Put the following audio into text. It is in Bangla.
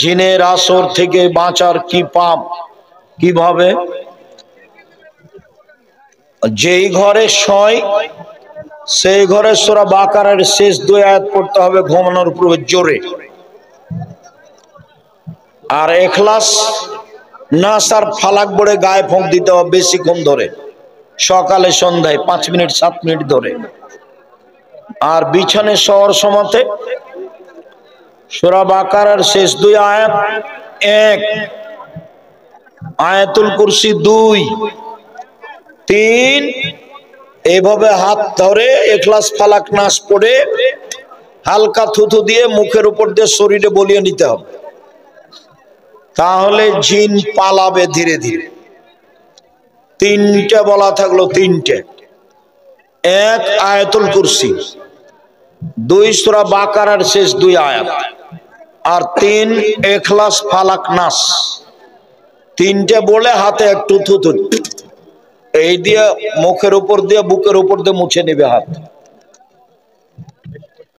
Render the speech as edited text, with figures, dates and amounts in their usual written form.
জিনের আসর থেকে বাঁচার কি পাপ কিভাবে? যেই ঘরে শয় সেই ঘরে সূরা বাকারার শেষ 2 আয়াত পড়তে হবে ঘুমানোর পূর্বে জোরে, আর ইখলাস নাস আর ফালাক পড়ে গায়ে ফোঁক দিতে হবে বেশিক্ষণ ধরে, সকালে সন্ধ্যায় 5 মিনিট 7 মিনিট ধরে। আর বিছানে শোয়ার সময়তে সূরা বাকারার শেষ 2 আয়াত 1, আয়াতুল কুরসি 2, 3 এইভাবে হাত ধরে ইখলাস ফালাক নাস পড়ে হালকা থুথু দিয়ে মুখের উপর দিয়ে শরীরে বলিয়ে নিতে হবে, তাহলে জিন পালাবে ধীরে ধীরে। 3টে বলা থাকলো, 3টে। 1 আয়াতুল কুরসি, 2 সূরা বাকারার শেষ 2 আয়াত, আর 3 ইখলাস ফালাক নাস। 3টে বলে হাতে একটু থুথু এই দিয়ে মুখের উপর দিয়ে বুকের উপর দিয়ে মুছে নেবে হাত।